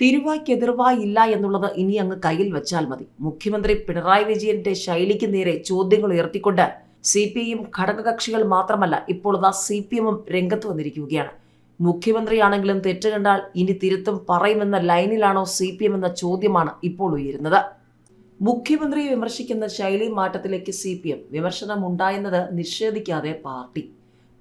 തിരുവായ്ക്കെതിർവായി ഇല്ല എന്നുള്ളത് ഇനി അങ്ങ് കയ്യിൽ വെച്ചാൽ മതി. മുഖ്യമന്ത്രി പിണറായി വിജയന്റെ ശൈലിക്ക് നേരെ ചോദ്യങ്ങൾ ഉയർത്തിക്കൊണ്ട് CPIയും ഘടകകക്ഷികൾ മാത്രമല്ല, ഇപ്പോൾ CPMും രംഗത്ത് വന്നിരിക്കുകയാണ്. മുഖ്യമന്ത്രിയാണെങ്കിലും തെറ്റ് കണ്ടാൽ ഇനി തിരുത്തും പറയുമെന്ന ലൈനിലാണോ CPM എന്ന ചോദ്യമാണ് ഇപ്പോൾ ഉയരുന്നത്. മുഖ്യമന്ത്രിയെ വിമർശിക്കുന്ന ശൈലി മാറ്റത്തിലേക്ക് CPM. വിമർശനം ഉണ്ടായെന്നത് നിഷേധിക്കാതെ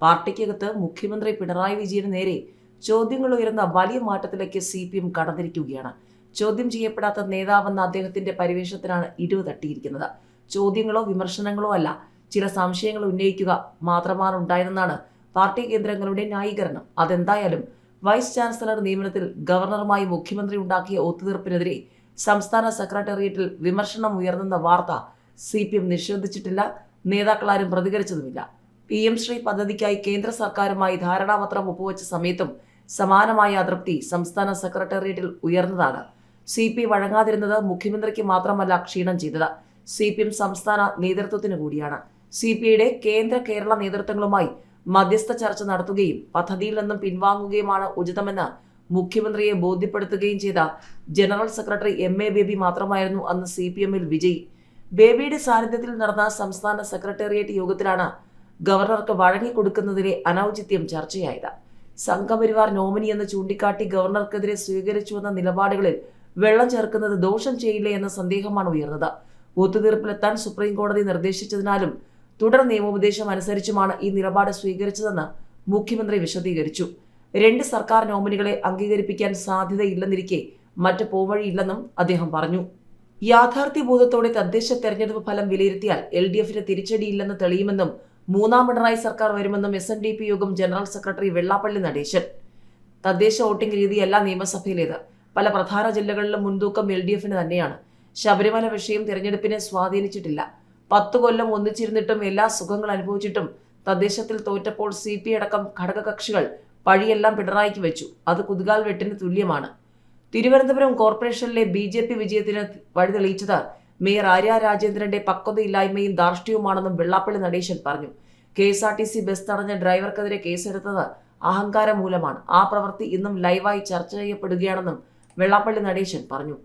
പാർട്ടിക്കകത്ത് മുഖ്യമന്ത്രി പിണറായി വിജയന് നേരെ ചോദ്യങ്ങൾ ഉയർന്ന വലിയ മാറ്റത്തിലേക്ക് CPM കടന്നിരിക്കുകയാണ്. ചോദ്യം ചെയ്യപ്പെടാത്ത നേതാവെന്ന അദ്ദേഹത്തിന്റെ പരിവേഷത്തിനാണ് ഇടിവ് തട്ടിയിരിക്കുന്നത്. ചോദ്യങ്ങളോ വിമർശനങ്ങളോ അല്ല, ചില സംശയങ്ങൾ ഉന്നയിക്കുക മാത്രമാണ് ഉണ്ടായതെന്നാണ് പാർട്ടി കേന്ദ്രങ്ങളുടെ ന്യായീകരണം. അതെന്തായാലും വൈസ് ചാൻസലർ നിയമനത്തിൽ ഗവർണറുമായി മുഖ്യമന്ത്രി ഉണ്ടാക്കിയ ഒത്തുതീർപ്പിനെതിരെ സംസ്ഥാന സെക്രട്ടേറിയറ്റിൽ വിമർശനം ഉയർന്നെന്ന വാർത്ത CPM നിഷേധിച്ചിട്ടില്ല. നേതാക്കളാരും പ്രതികരിച്ചതുമില്ല. PM ശ്രീ പദ്ധതിക്കായി കേന്ദ്ര സർക്കാരുമായി ധാരണാപത്രം ഒപ്പുവെച്ച സമയത്തും സമാനമായ അതൃപ്തി സംസ്ഥാന സെക്രട്ടേറിയറ്റിൽ ഉയർന്നതാണ്. CPI വഴങ്ങാതിരുന്നത് മുഖ്യമന്ത്രിക്ക് മാത്രമല്ല ക്ഷീണം ചെയ്തത്, CPM സംസ്ഥാന നേതൃത്വത്തിന് കൂടിയാണ്. CPIയുടെ കേന്ദ്ര കേരള നേതൃത്വങ്ങളുമായി മധ്യസ്ഥ ചർച്ച നടത്തുകയും പദ്ധതിയിൽ നിന്നും പിൻവാങ്ങുകയുമാണ് ഉചിതമെന്ന് മുഖ്യമന്ത്രിയെ ബോധ്യപ്പെടുത്തുകയും ചെയ്ത ജനറൽ സെക്രട്ടറി MA ബേബി മാത്രമായിരുന്നു അന്ന് CPMൽ വിജയി. ബേബിയുടെ സാന്നിധ്യത്തിൽ നടന്ന സംസ്ഥാന സെക്രട്ടേറിയറ്റ് യോഗത്തിലാണ് ഗവർണർക്ക് വഴങ്ങിക്കൊടുക്കുന്നതിലെ അനൗചിത്യം ചർച്ചയായത്. സംഘപരിവാർ നോമിനി എന്ന് ചൂണ്ടിക്കാട്ടി ഗവർണർക്കെതിരെ സ്വീകരിച്ചുവന്ന നിലപാടുകളിൽ വെള്ളം ചേർക്കുന്നത് ദോഷം ചെയ്യില്ലേ എന്ന സന്ദേഹമാണ് ഉയർന്നത്. ഒത്തുതീർപ്പിലെത്താൻ സുപ്രീം കോടതി നിർദ്ദേശിച്ചതിനാലും തുടർ നിയമോപദേശം അനുസരിച്ചുമാണ് ഈ നിലപാട് സ്വീകരിച്ചതെന്ന് മുഖ്യമന്ത്രി വിശദീകരിച്ചു. 2 സർക്കാർ നോമിനികളെ അംഗീകരിപ്പിക്കാൻ സാധ്യതയില്ലെന്നിരിക്കെ മറ്റ് പോവഴിയില്ലെന്നും അദ്ദേഹം പറഞ്ഞു. യാഥാർത്ഥ്യബോധത്തോടെ തദ്ദേശ തെരഞ്ഞെടുപ്പ് ഫലം വിലയിരുത്തിയാൽ LDFന് തിരിച്ചടിയില്ലെന്ന് തെളിയുമെന്നും 3ാം പിണറായി സർക്കാർ വരുമെന്നും SNDP യോഗം ജനറൽ സെക്രട്ടറി വെള്ളാപ്പള്ളി നടേശൻ. തദ്ദേശ വോട്ടിംഗ് രീതിയല്ല നിയമസഭയിലേത്. പല പ്രധാന ജില്ലകളിലും മുൻതൂക്കം LDFന് തന്നെയാണ്. ശബരിമല വിഷയം തിരഞ്ഞെടുപ്പിനെ സ്വാധീനിച്ചിട്ടില്ല. 10 കൊല്ലം ഒന്നിച്ചിരുന്നിട്ടും എല്ലാ സുഖങ്ങൾ അനുഭവിച്ചിട്ടും തദ്ദേശത്തിൽ തോറ്റപ്പോൾ CPI അടക്കം ഘടകകക്ഷികൾ പഴിയെല്ലാം പിണറായിക്ക് വെച്ചു. അത് കുതികാൽ വെട്ടിന് തുല്യമാണ്. തിരുവനന്തപുരം കോർപ്പറേഷനിലെ BJP വിജയത്തിന് വഴിതെളിയിച്ചത് മേയർ ആര്യ രാജേന്ദ്രന്റെ പക്വതയില്ലായ്മയും ധാർഷ്ട്യവുമാണെന്നും വെള്ളാപ്പള്ളി നടേശൻ പറഞ്ഞു. KSRTC ബസ് തടഞ്ഞ ഡ്രൈവർക്കെതിരെ കേസെടുത്തത് അഹങ്കാരം മൂലമാണ്. ആ പ്രവൃത്തി ഇന്നും ലൈവായി ചർച്ച ചെയ്യപ്പെടുകയാണെന്നും വെള്ളാപ്പള്ളി നടേശൻ പറഞ്ഞു.